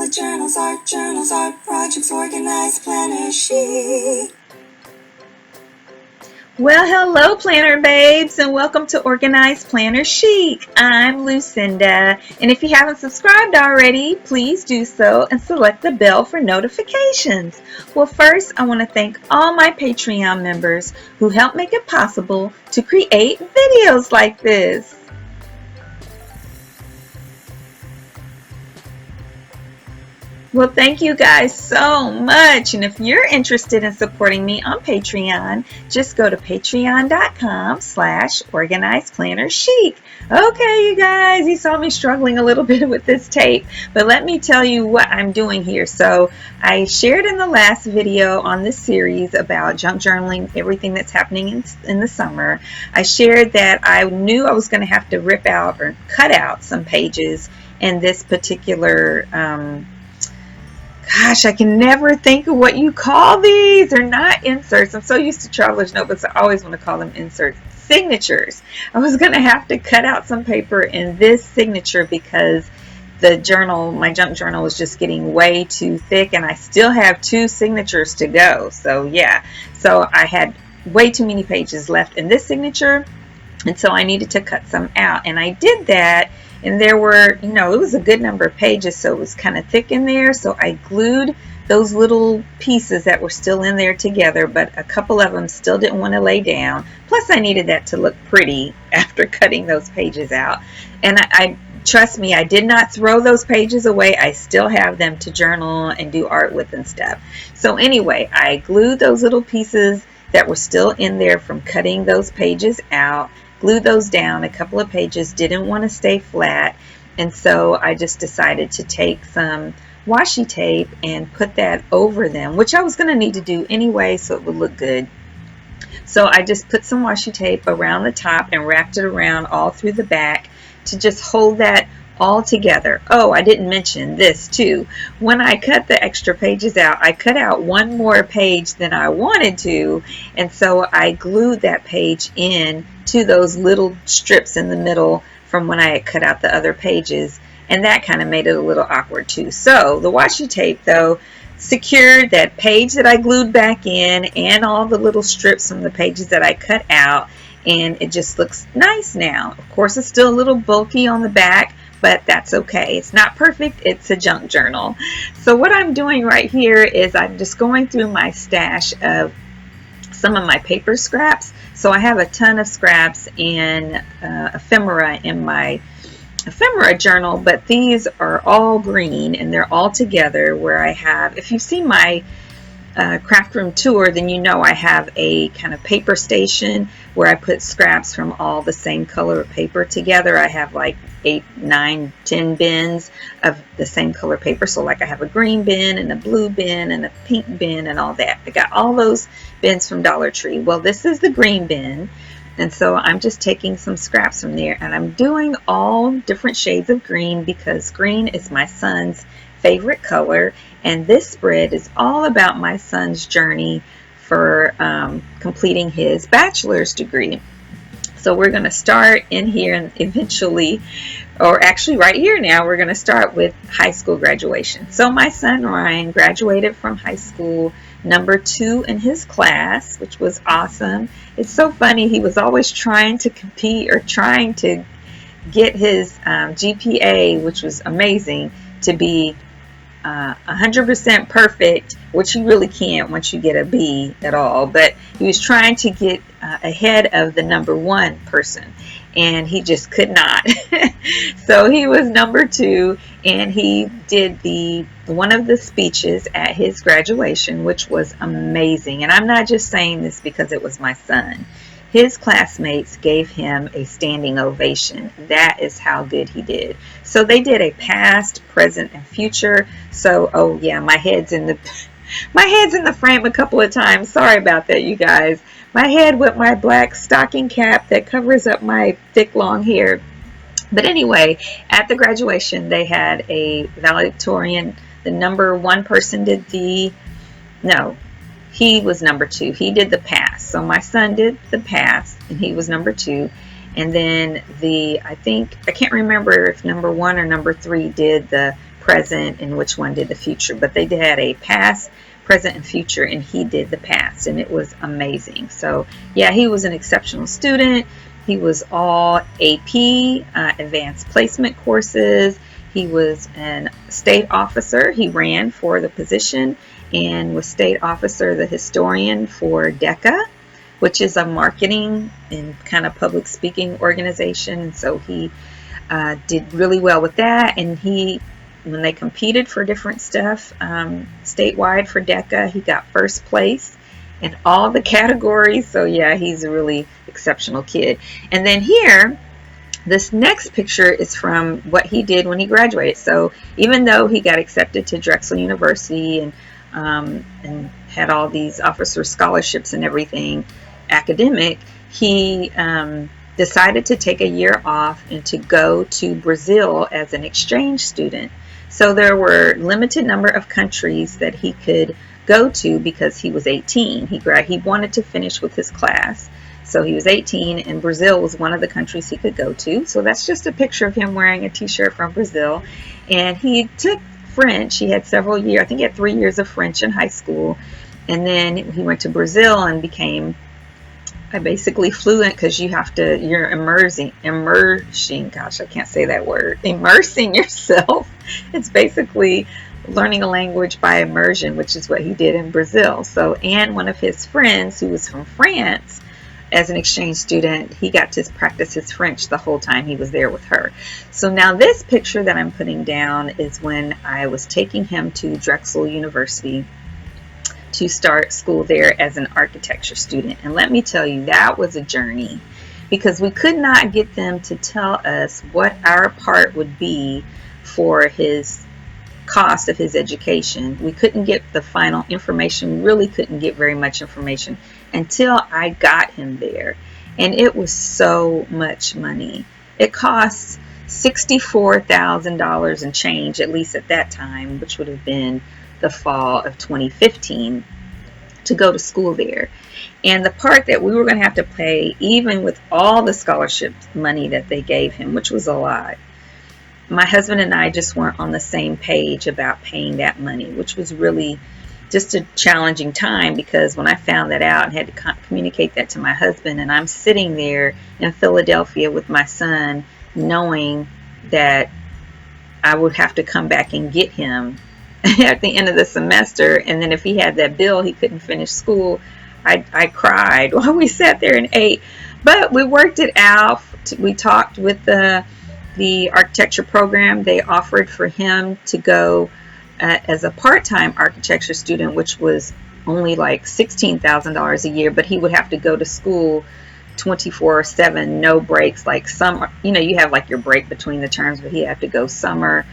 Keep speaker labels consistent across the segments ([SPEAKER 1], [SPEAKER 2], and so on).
[SPEAKER 1] with journals, art, projects, organized, planner sheet. Well, hello, planner babes, and welcome to Organized Planner Chic. I'm Lucinda, and if you haven't subscribed already, please do so and select the bell for notifications. Well, first, I want to thank all my Patreon members who help make it possible to create videos like this. Well, thank you guys so much. And if you're interested in supporting me on Patreon, just go to patreon.com/organizedplannerchic. Okay, you guys, you saw me struggling a little bit with this tape, but let me tell you what I'm doing here. So I shared in the last video on this series about junk journaling, everything that's happening in the summer. I shared that I knew I was going to have to rip out or cut out some pages in this particular gosh, I can never think of what you call these. They're not inserts. I'm so used to traveler's notebooks, I always want to call them inserts. Signatures. I was going to have to cut out some paper in this signature because the journal, my junk journal, was just getting way too thick, and I still have 2 signatures to go. So yeah, so I had way too many pages left in this signature, and so I needed to cut some out, and I did that. And there were, it was a good number of pages, so it was kind of thick in there. So I glued those little pieces that were still in there together, but a couple of them still didn't want to lay down. Plus, I needed that to look pretty after cutting those pages out. And I trust me, I did not throw those pages away. I still have them to journal and do art with and stuff. So anyway, I glued those little pieces that were still in there from cutting those pages out. Glued those down. A couple of pages didn't want to stay flat, and so I just decided to take some washi tape and put that over them, which I was going to need to do anyway so it would look good. So I just put some washi tape around the top and wrapped it around all through the back to just hold that all together. Oh, I didn't mention this too. When I cut the extra pages out, I cut out one more page than I wanted to, and so I glued that page in to those little strips in the middle from when I had cut out the other pages, and that kind of made it a little awkward too. So the washi tape though secured that page that I glued back in and all the little strips from the pages that I cut out, and it just looks nice now. Of course, it's still a little bulky on the back, but that's okay. It's not perfect. It's a junk journal. So what I'm doing right here is I'm just going through my stash of some of my paper scraps. So I have a ton of scraps and ephemera in my ephemera journal, but these are all green and they're all together where I have, if you've seen my craft room tour, then you know I have a kind of paper station where I put scraps from all the same color of paper together. I have like 8, 9, 10 bins of the same color paper. So like I have a green bin and a blue bin and a pink bin and all that. I got all those bins from Dollar Tree. Well, this is the green bin, and so I'm just taking some scraps from there, and I'm doing all different shades of green because green is my son's favorite color, and this spread is all about my son's journey for completing his bachelor's degree. So we're going to start in here and eventually, or actually right here now, we're going to start with high school graduation. So my son Ryan graduated from high school number 2 in his class, which was awesome. It's so funny, he was always trying to compete or trying to get his GPA, which was amazing, to be 100% perfect, which you really can't once you get a B at all, but he was trying to get ahead of the number 1 person, and he just could not. So he was number 2, and he did one of the speeches at his graduation, which was amazing. And I'm not just saying this because it was my son. His classmates gave him a standing ovation. That is how good he did. So they did a past, present, and future. So, oh yeah, my head's in the frame a couple of times. Sorry about that, you guys. My head with my black stocking cap that covers up my thick, long hair. But anyway, at the graduation, they had a valedictorian. The number 1 person did he was number 2. He did the pass. So my son did the pass, and he was number 2. And then I can't remember if number 1 or number 3 did the present and which one did the future. But they had a past, present, and future, and he did the past, and it was amazing. So yeah, he was an exceptional student. He was all AP, advanced placement courses. He was a state officer. He ran for the position and was state officer, the historian for DECA, which is a marketing and kind of public speaking organization. And so he did really well with that. And when they competed for different stuff statewide for DECA, he got first place in all the categories. So yeah, he's a really exceptional kid. And then here, this next picture is from what he did when he graduated. So even though he got accepted to Drexel University and had all these officer scholarships and everything academic, he decided to take a year off and to go to Brazil as an exchange student. So there were limited number of countries that he could go to because he was 18. He wanted to finish with his class. So he was 18, and Brazil was one of the countries he could go to. So that's just a picture of him wearing a t-shirt from Brazil. And he took French. He had several years, I think he had 3 years of French in high school. And then he went to Brazil and became basically fluent, because you're immersing, gosh, I can't say that word, immersing yourself. It's basically learning a language by immersion, which is what he did in Brazil. So, and one of his friends who was from France, as an exchange student, he got to practice his French the whole time he was there with her. So now this picture that I'm putting down is when I was taking him to Drexel University to start school there as an architecture student. And let me tell you, that was a journey, because we could not get them to tell us what our part would be for his cost of his education. We couldn't get the final information. We really couldn't get very much information until I got him there. And it was so much money. It cost $64,000 and change, at least at that time, which would have been the fall of 2015, to go to school there. And the part that we were going to have to pay, even with all the scholarship money that they gave him, which was a lot, my husband and I just weren't on the same page about paying that money, which was really just a challenging time, because when I found that out and had to communicate that to my husband, and I'm sitting there in Philadelphia with my son, knowing that I would have to come back and get him at the end of the semester, and then if he had that bill, he couldn't finish school. I cried while we sat there and ate. But we worked it out. We talked with the architecture program. They offered for him to go as a part-time architecture student, which was only like $16,000 a year, but he would have to go to school 24/7, no breaks, like summer. You have like your break between the terms, but he had to go summer,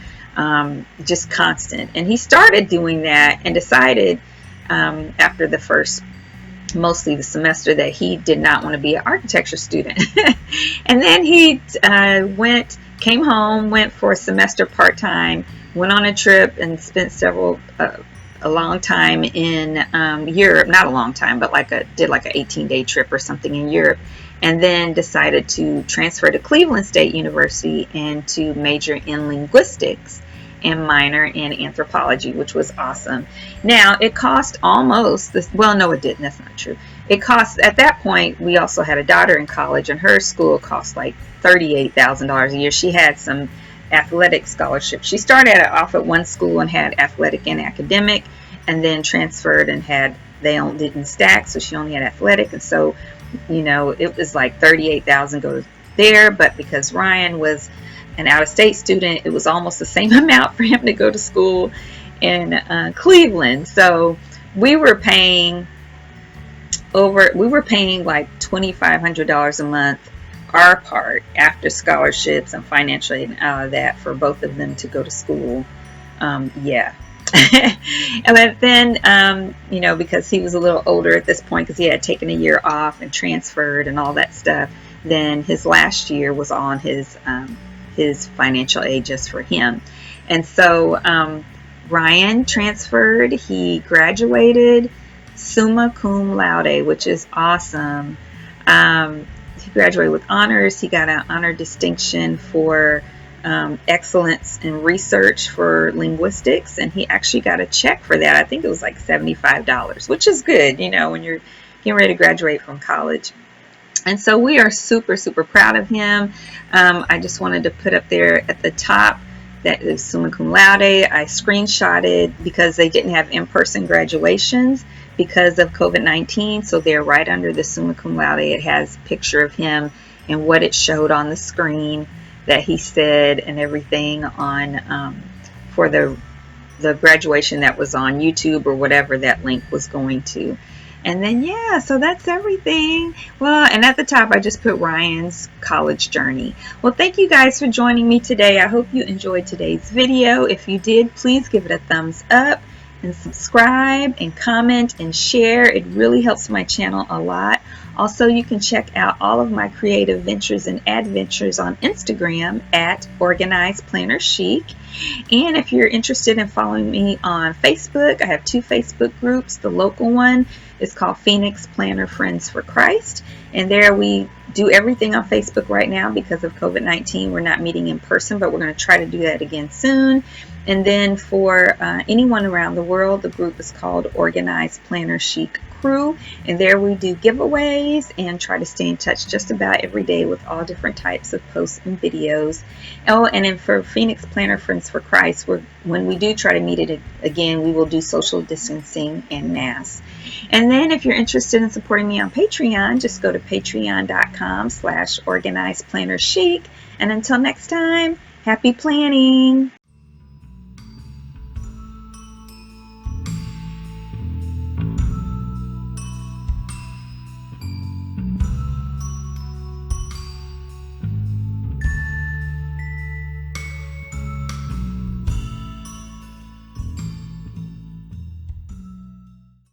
[SPEAKER 1] just constant. And he started doing that and decided after the first, mostly the semester, that he did not want to be an architecture student. And then he came home, went for a semester part-time, went on a trip and spent a long time in Europe. Not a long time, but did like an 18-day trip or something in Europe, and then decided to transfer to Cleveland State University and to major in linguistics and minor in anthropology, which was awesome. Now, it cost almost this, well, no, it didn't. That's not true. It cost, at that point, we also had a daughter in college, and her school cost like $38,000 a year. She had some athletic scholarships. She started off at one school and had athletic and academic, and then transferred and didn't stack, so she only had athletic. And so, it was like $38,000 goes there, but because Ryan was an out-of-state student, it was almost the same amount for him to go to school in Cleveland. So we were paying like $2,500 a month, our part, after scholarships and financial aid and all of that, for both of them to go to school. Yeah. And then, because he was a little older at this point, because he had taken a year off and transferred and all that stuff, then his last year was on his financial aid just for him. And so Ryan transferred. He graduated summa cum laude, which is awesome. He graduated with honors. He got an honor distinction for excellence in research for linguistics, and he actually got a check for that. I think it was like $75, which is good, you know, when you're getting ready to graduate from college. And so we are super, super proud of him. I just wanted to put up there at the top that is summa cum laude. I screenshotted because they didn't have in-person graduations because of COVID-19. So they're right under the summa cum laude. It has a picture of him and what it showed on the screen that he said and everything on for the graduation that was on YouTube or whatever that link was going to. And then, yeah, so that's everything. Well, and at the top, I just put Ryan's college journey. Well, thank you guys for joining me today. I hope you enjoyed today's video. If you did, please give it a thumbs up and subscribe and comment and share. It really helps my channel a lot. Also, you can check out all of my creative ventures and adventures on Instagram at Organized Planner Chic. And if you're interested in following me on Facebook, I have 2 Facebook groups. The local one is called Phoenix Planner Friends for Christ. And there we do everything on Facebook right now because of COVID-19. We're not meeting in person, but we're going to try to do that again soon. And then for anyone around the world, the group is called Organized Planner Chic Crew. And there we do giveaways and try to stay in touch just about every day with all different types of posts and videos. Oh, and then for Phoenix Planner Friends for Christ, when we do try to meet it again, we will do social distancing and masks. And then if you're interested in supporting me on Patreon, just go to patreon.com/organizedplannerchic. And until next time, happy planning.